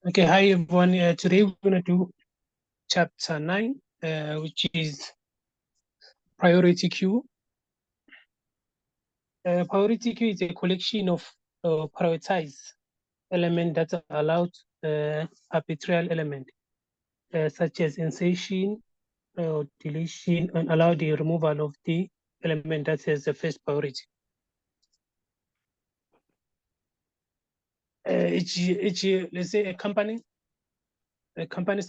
Okay, hi everyone. Today we're going to do chapter 9, which is priority queue. Priority queue is a collection of prioritized elements that are allowed arbitrary element, such as insertion or deletion, and allow the removal of the element that has the first priority. Each year, let's say a company's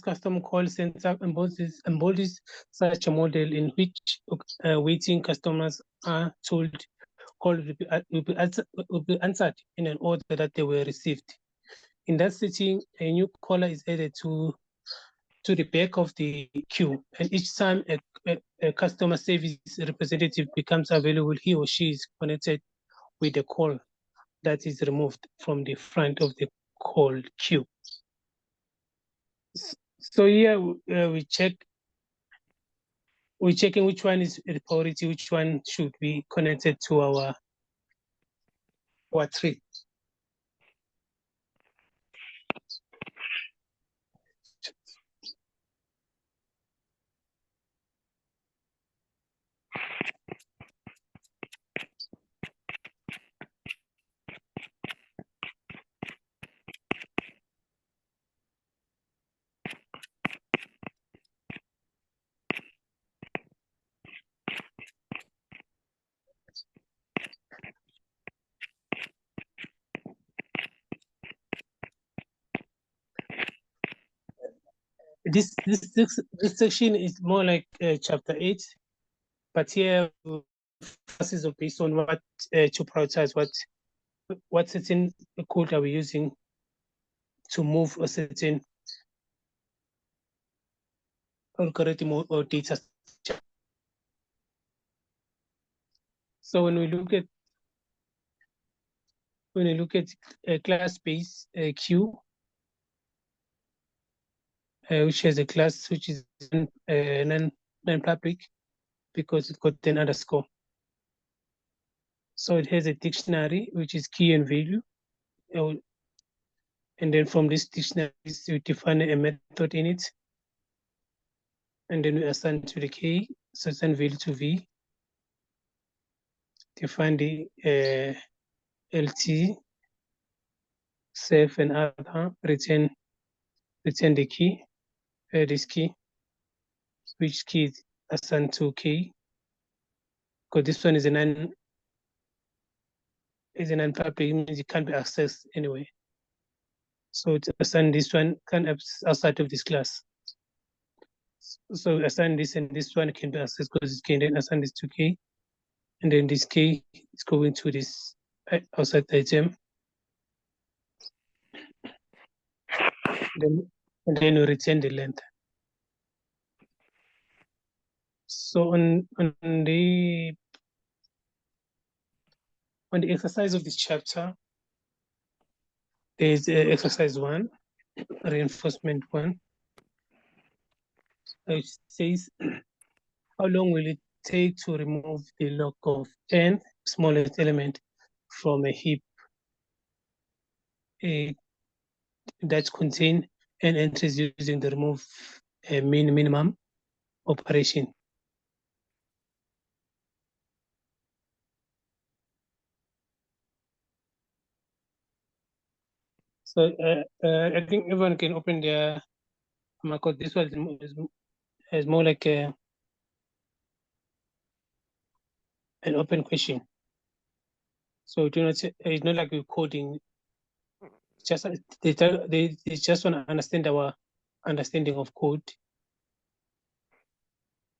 custom call center embodies such a model in which waiting customers are told call will be answered in an order that they were received. In that setting, a new caller is added to the back of the queue, and each time a customer service representative becomes available, he or she is connected with the call that is removed from the front of the call queue. So here we're checking which one is the priority, which one should be connected to our tree. This section is more like chapter 8, but here is based on what to prioritize, what certain code are we using to move a certain algorithm or data. So when we look at a class-based queue, which has a class which is non-public because it got an underscore. So it has a dictionary, which is key and value. And then from this dictionary, we define a method in it. And then we assign to the key, so assign value to V. Define the LT, save and other, return the key, this key, which key is assigned to key. Because this one is a non-public, means it can't be accessed anyway. So to assign this one can outside of this class. So assign this, and this one can be accessed because it can then assign this to key, and then this key is going to this outside item. And then we return the length. So on the exercise of this chapter, there is exercise 1, reinforcement 1, which says, how long will it take to remove the log of n smallest element from a heap that contain n entries using the remove minimum operation? So I think everyone can open their because this one is more like an open question. So it's not like we're coding. Just they just want to understand our understanding of code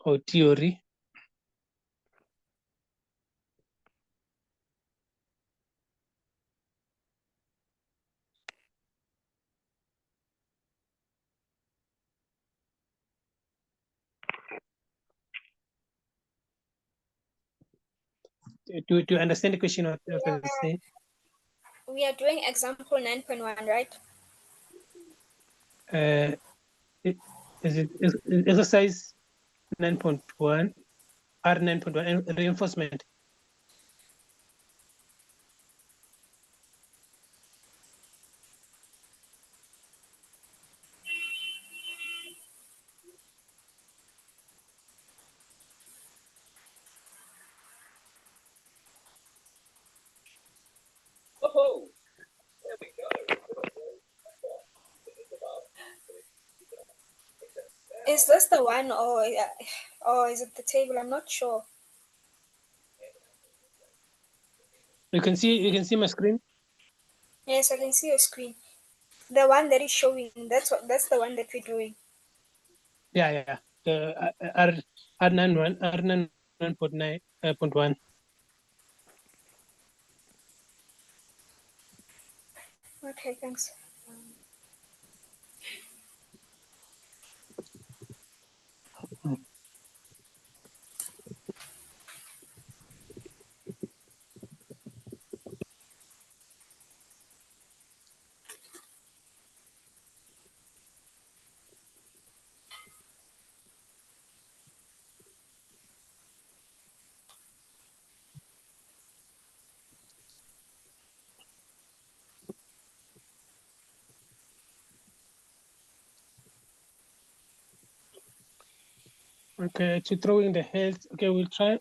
or theory. Do you understand the question? What I say? We are doing example 9.1, right? Is it exercise 9.1 or 9.1 reinforcement? Is this the one, or is it the table? I'm not sure. You can see my screen. Yes, I can see your screen. The one that is showing. That's the one that we're doing. Yeah. The R91.9.1. Okay, thanks. Okay, to throw in the health. Okay, we'll try.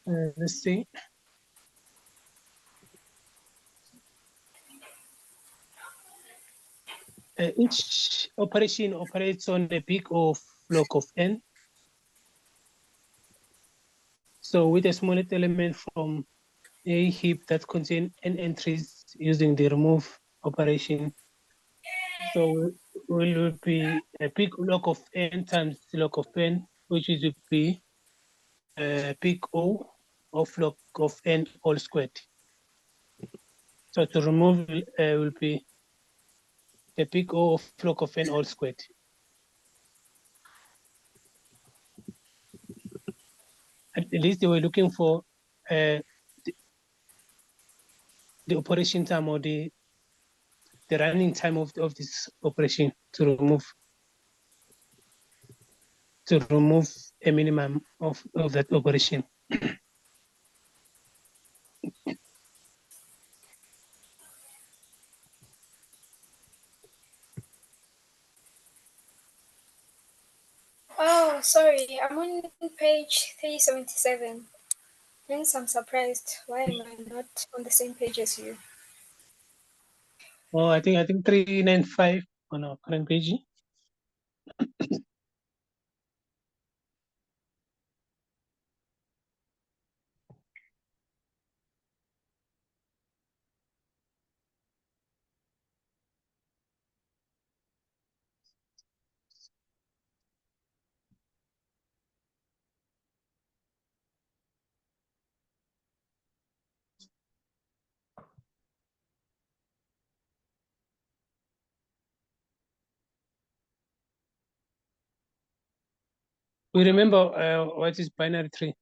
Let's see. Each operation operates on a peak of flock of n. So with a smallest element from a heap that contain n entries using the remove operation. So will be a peak log of n times log of n, which is would be peak O of log of n all squared. So to remove will be the peak O of log of n all squared. At least they were looking for the, the operation time or the running time of this operation to remove a minimum of that operation. Oh, sorry. I'm on page 377. Hence, I'm surprised. Why am I not on the same page as you? Oh, I think 395 on our current page. We remember what is binary tree.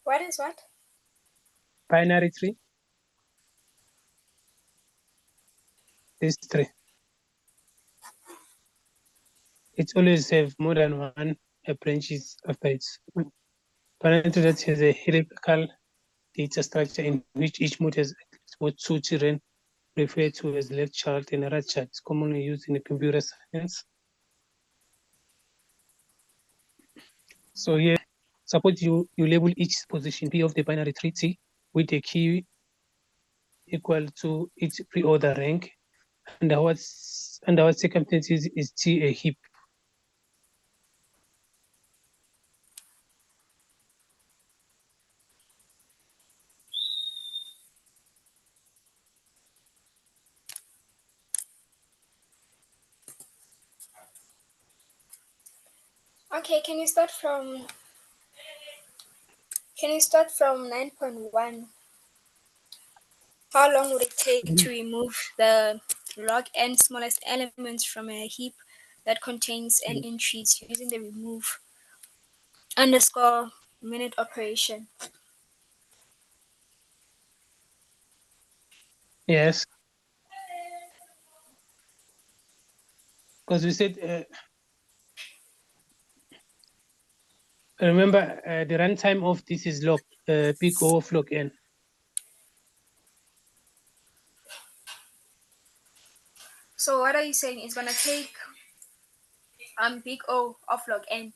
What is what? Binary tree is tree. It always have more than one branches after its. Binary tree that has a hierarchical data structure in which each mode has what two children referred to as left child and right child. It's commonly used in computer science. So here, suppose you label each position P of the binary tree T with a key equal to its pre-order rank. Under what circumstances is T a heap? Okay, can you start from 9.1? How long would it take to remove the log n smallest elements from a heap that contains n entries using the remove underscore minute operation? Yes, because we said, remember the runtime of this is log peak O of log n. So what are you saying? It's gonna take big O of log n.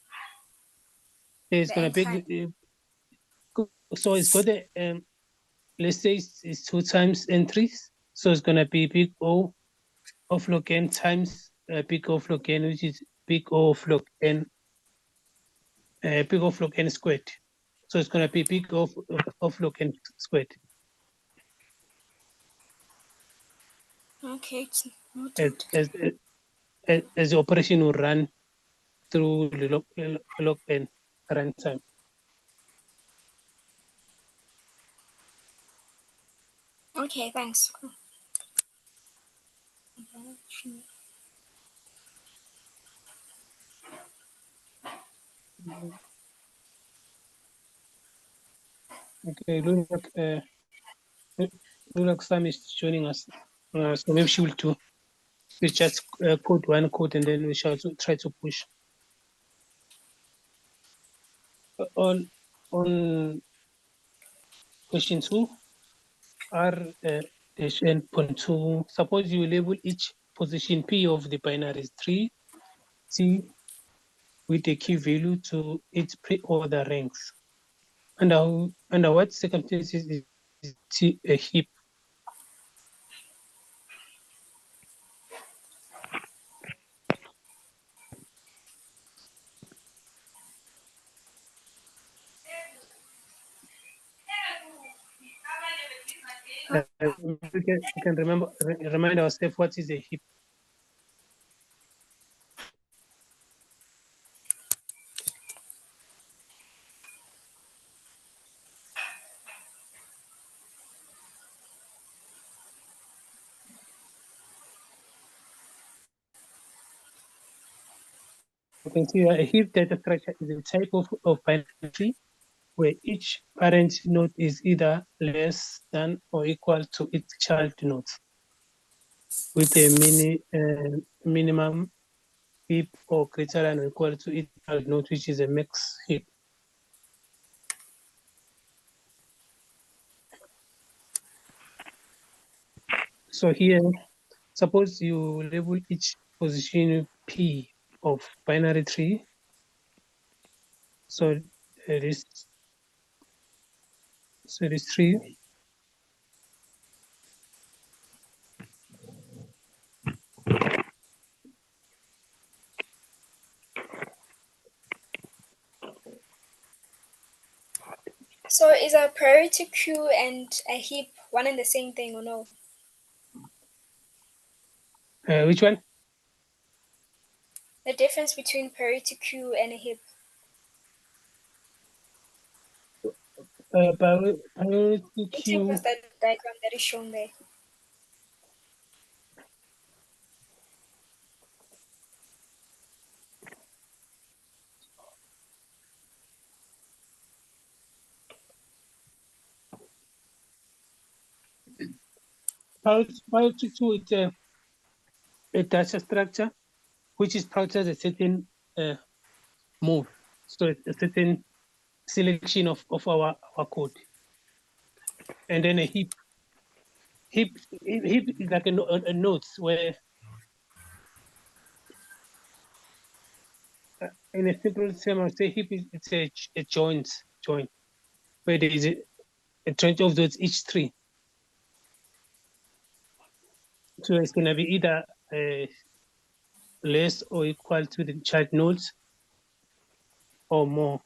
It's The gonna end time. be so it's got a let's say it's 2 times entries. So it's gonna be big O of log n times big O of log n, which is big O of log n, big O of log n squared. So it's gonna be big O of log n squared Okay, it's as noted. as as the operation will run through the log n runtime. Okay, thanks. Okay, look like Sam is joining us. So maybe she will too. We just code one code and then we shall try to push. On question 2, R dash n point 2. Suppose you label each position P of the binaries 3 T with a key value to its pre-order ranks. Under what circumstances is T a heap? We can remind ourselves what is a heap. You can see a heap data structure is a type of binary tree where each parent node is either less than or equal to its child node with a minimum heap or greater than or equal to its child node, which is a max heap. So here, suppose you label each position P of binary tree. So it is tree. So is a priority queue and a heap one and the same thing or no? Which one? The difference between priority queue and a heap. Priority Can you take queue. us that diagram that is shown there? Priority queue is a data structure which is prioritized a certain move. So it's a certain selection of our code. And then a heap is like a note where in a simple term, I would say heap is it's a joint where there is a joint of those each three. So it's gonna be either less or equal to the child nodes or more.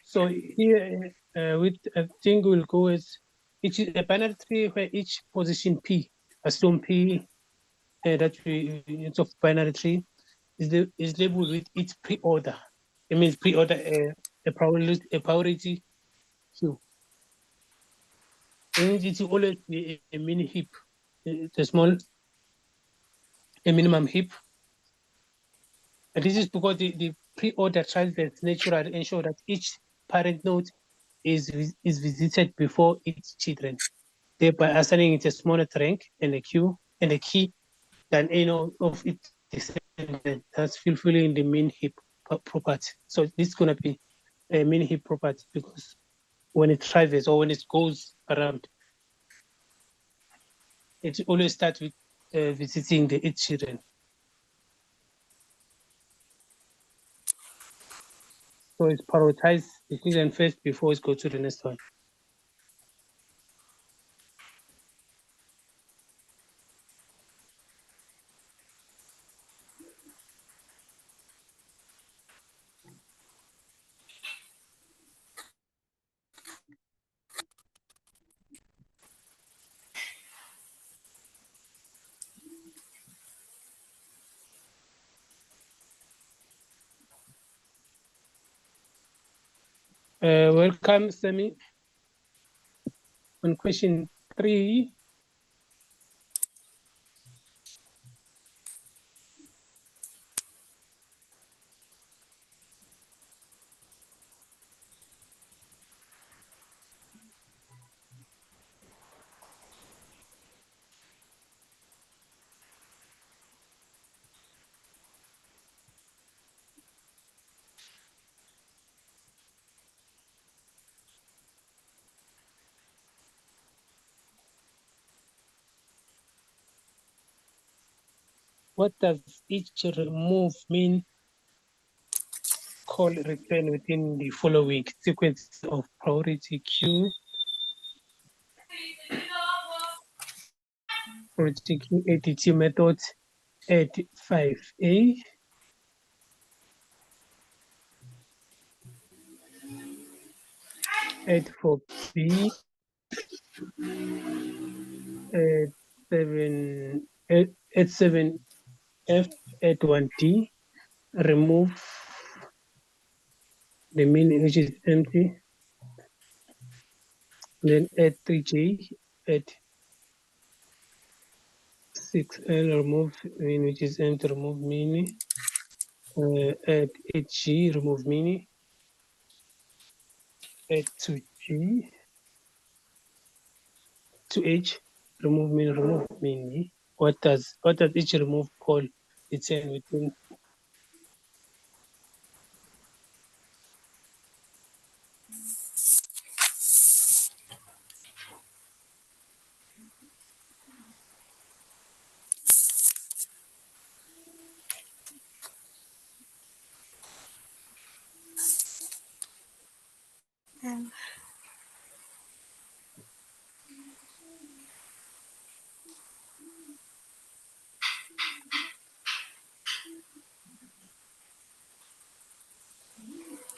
So here, with I think we'll go as each a binary tree where each position P, assume P that we it's of binary tree is labeled with its pre-order. It means pre-order a priority queue. It means it will always be a mini heap, it's a minimum heap. And this is because the pre-order tries that natural ensure that each parent node is visited before its children, thereby assigning it a smaller rank and a queue and a key than any of its descendants. That's fulfilling the main heap property. So this is gonna be a main heap property because when it travels or when it goes around, it always starts with visiting its children. So it's prioritize the children first before it goes to the next one. Welcome, Sami. On question 3, what does each remove mean? Call return within the following sequence of priority queue. Priority queue ATT method add 5A, add 4B, add 7F, add 1D, remove the min which is empty, then add 3J, add 6L, remove min which is empty, remove mini, add 8G, remove mini, add 2G, 2H, remove mini. What does each remove call return within?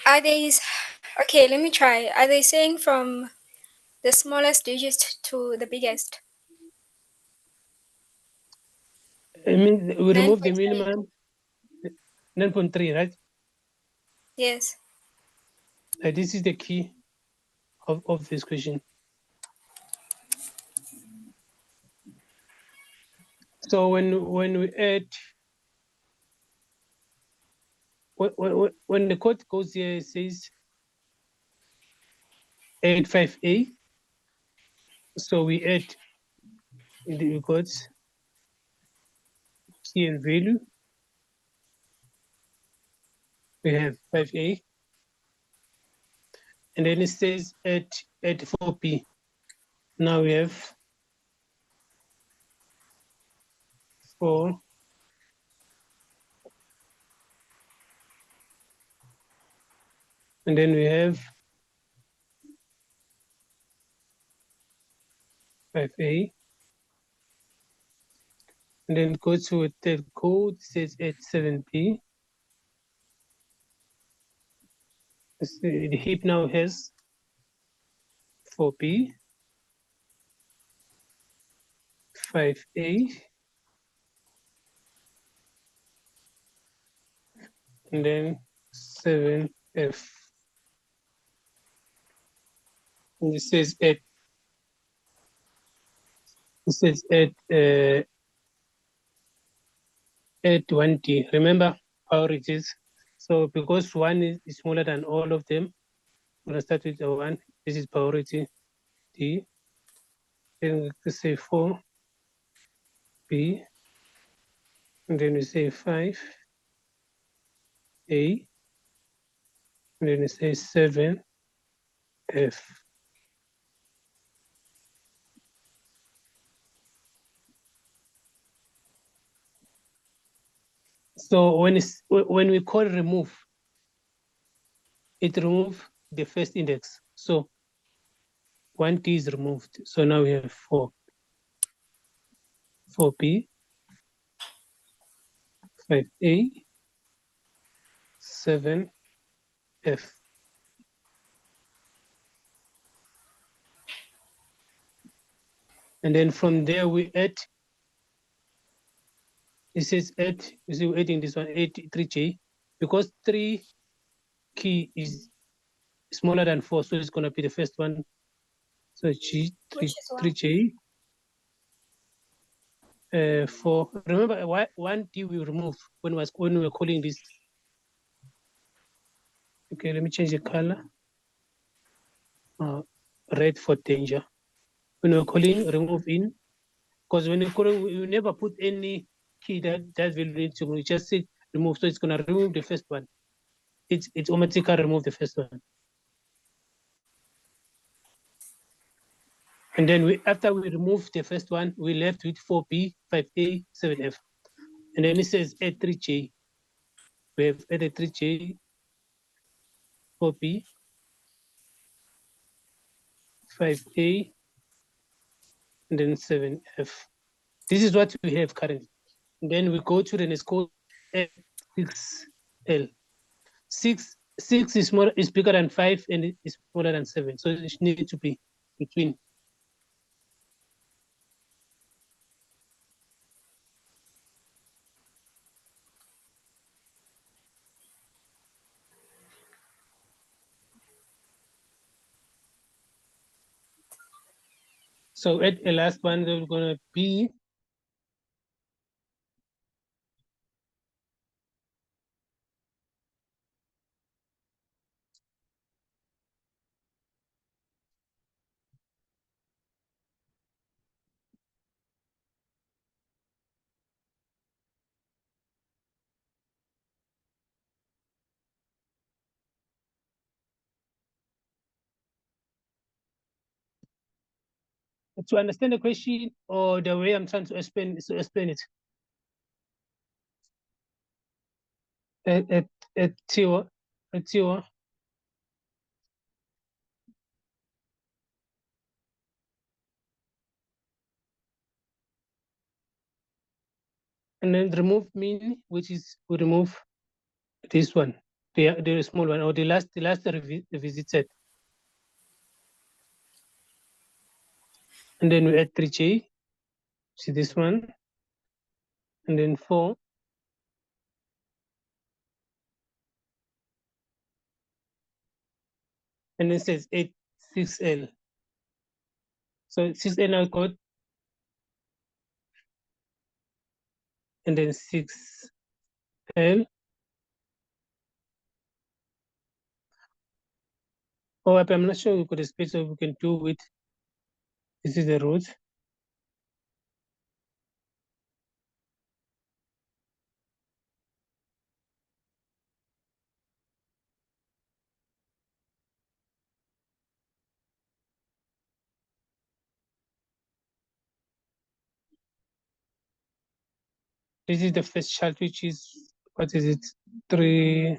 Are they okay? Let me try. Are they saying from the smallest digit to the biggest? I mean, we remove the 9.3. minimum 9.3, right? Yes. This is the key of this question. So when we add, when the code goes here, it says 85A. So we add in the records key and value. We have 5A, and then it says add 4B. Now we have 4, and then we have 5A, and then go to a third code, says add 7B. The heap now has 4B, 5A, and then 7F. And it says add 1D. Remember how it is. So because 1 is smaller than all of them, I'm gonna start with the 1. This is priority D. Then we say 4 B. And then we say 5 A. And then we say 7 F. So when we call remove, it remove the first index. So 1D is removed. So now we have 4B, 5A, 7F. And then from there we add, it says add, you see we're adding this one, 3J, because 3 key is smaller than 4, so it's gonna be the first one. So G, 3J, 4. Remember, 1D we remove when we were calling this. Okay, let me change the color. Red for danger. When we're calling remove in, because when you call, we never put any key that will need to remove. Just say remove, so it's gonna remove the first one. It's automatically remove the first one. And then after we remove the first one, we left with 4B, 5A, 7F. And then it says add 3J. We have added 3J, 4B, 5A, and then 7F. This is what we have currently. And then we go to the next code, add 6L. 6 is bigger than 5 and it is smaller than 7. So it needs to be between. So at the last one, we're going to be to understand the question or the way I'm trying to explain it. At Tiwa, and then remove mean, which is we remove this one, the small one, or the last revisited, and then we add 3J, see this one, and then 4, and then it says 8, 6L. So 6L now got, and then 6L. Oh, I'm not sure we could space, so we can do with, this is the root. This is the first chart, which is, what is it? 3,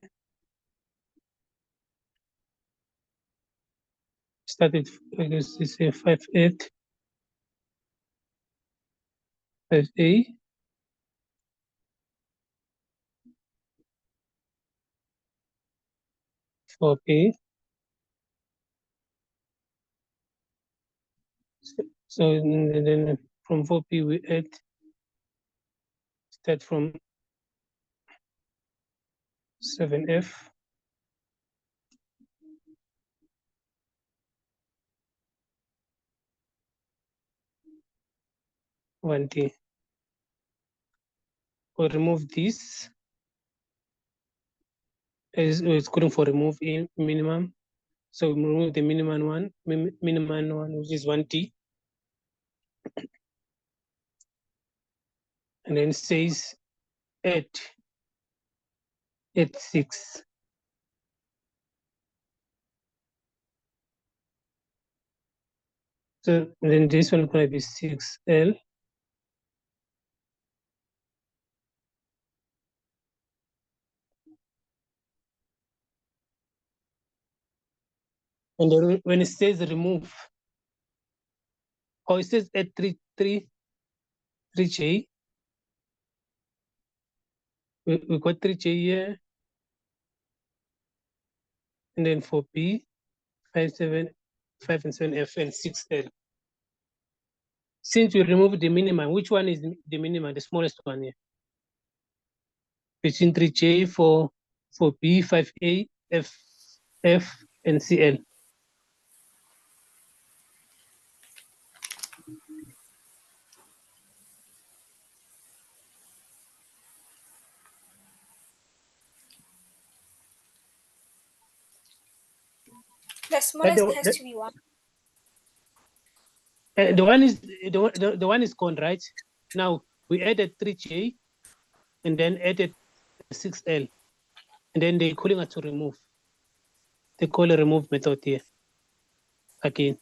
started, I guess it's a 5, 8, 5A, 4B. So then from 4B we add, start from 7F, 1D. We'll remove this as it's calling for remove in minimum. So we remove the minimum one, which is 1T. And then it says add 6. So then this one is going to be 6L. And then when it says remove, or it says add 3J, we got 3J here. And then for B, 5, 7, 5 and 7F and 6L. Since we remove the minimum, which one is the minimum, the smallest one here? Between 3J for B, 5A, F, and CL. The smallest has to be 1. The one is the one is gone, right? Now we added 3J and then added 6L, and then they're calling us to remove. They call a remove method here again.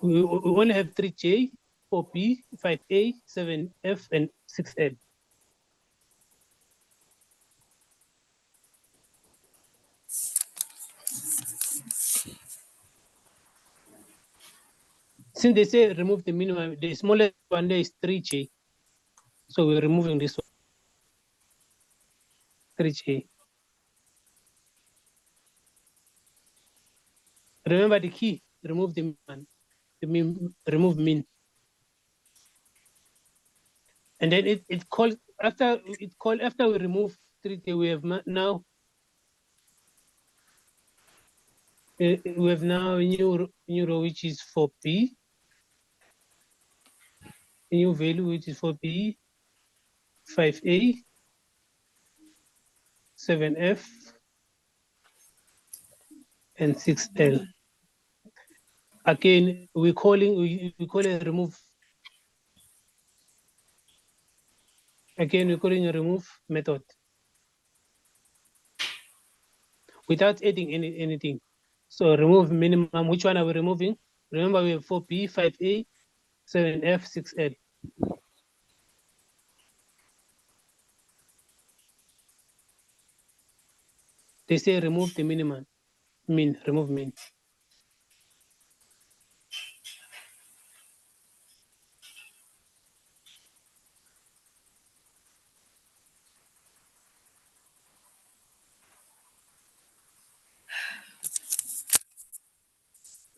We only have 3J, 4B, 5A, 7F, and 6L. Since they say remove the minimum, the smallest one there is 3J. So we're removing this one, 3J. Remember the key, remove the min, remove min. And then it calls after we remove 3J, we have now we have now a new row which is 4B, a new value which is 4B, 5A, 7F, and 6L. Again, we call it remove. Again, we're calling a remove method without adding anything. So remove minimum. Which one are we removing? Remember, we have 4B, 5A, 7F, 6L. They say remove the minimum. Remove min.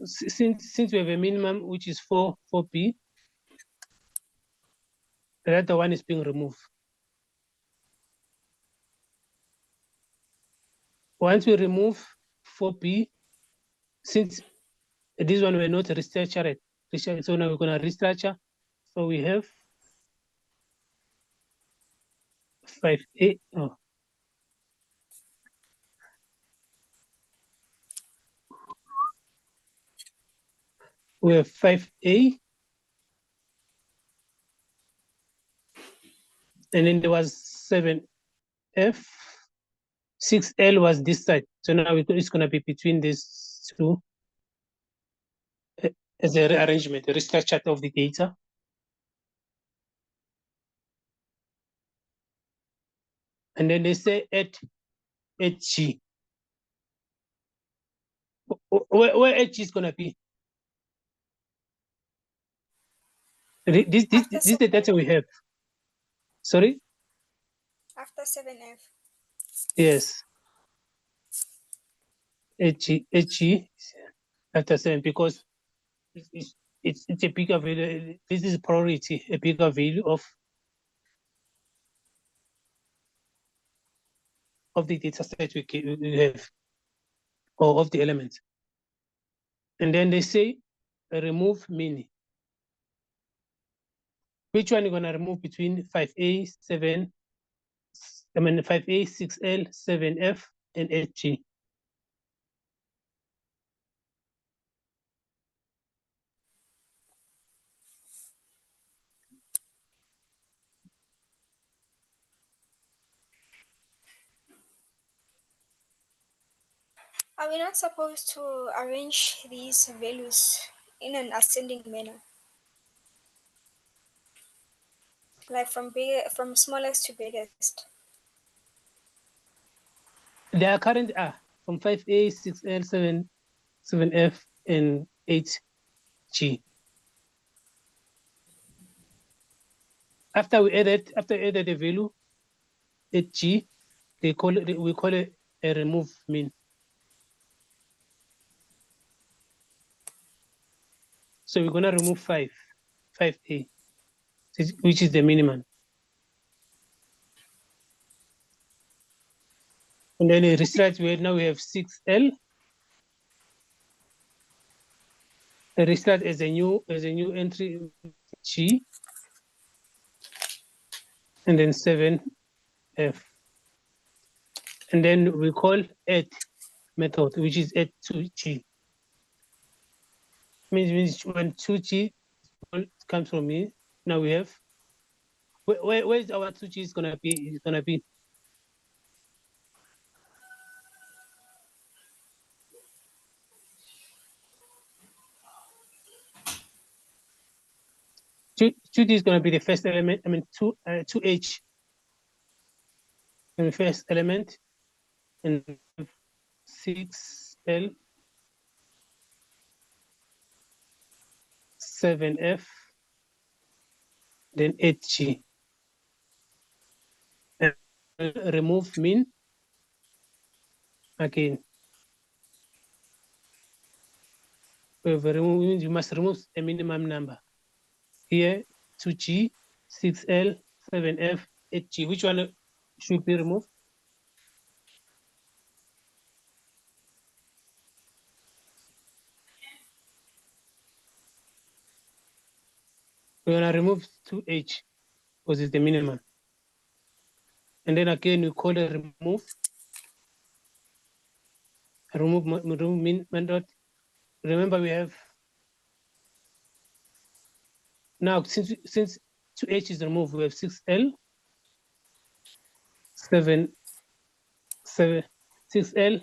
Since we have a minimum which is 4B, the other one is being removed. Once we remove 4B, since this one we're not restructured, so now we're going to restructure. So we have 5A. Oh. We have 5A. And then there was 7F. 6L was this side. So now it's going to be between these two as a rearrangement, a restructure of the data. And then they say add G. Where H is going to be? This is the data we have. Sorry? After 7F. Yes. H after 7, because it's a bigger value. This is priority, a bigger value of the data set we have, or of the elements. And then they say remove mini. Which one are you going to remove between 5A, 7, 5A, 6L, 7F, and 8G. Are we not supposed to arrange these values in an ascending manner? Like from smallest to biggest? Their current are from 5A, 6L, 7F, and 8G. After we added the value 8G, we call it a remove min. So we're gonna remove 5A, which is the minimum. And then restart where now we have 6L. The restart as a new entry G, and then 7F. And then we call add method, which is add to G. Means when 2G comes from me, now we have where's our 2G is gonna be? It's gonna be 2D is gonna be the first element. 2H, the first element, and 6L, 7F, then 8G. And remove min again. You must remove a minimum number. Here, 2G, 6L, 7F, 8G. Which one should be removed? We're gonna remove 2H because it's the minimum. And then again, we call it remove min method. Remember, we have now since 2H is removed, we have 6L, 7, 6L,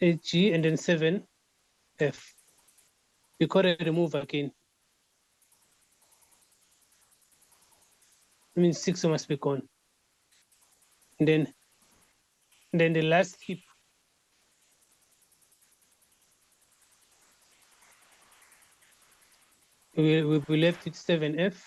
8G, and then 7F. We call it remove again. I mean, 6 must be gone. And then the last heap, we will be left with 7F,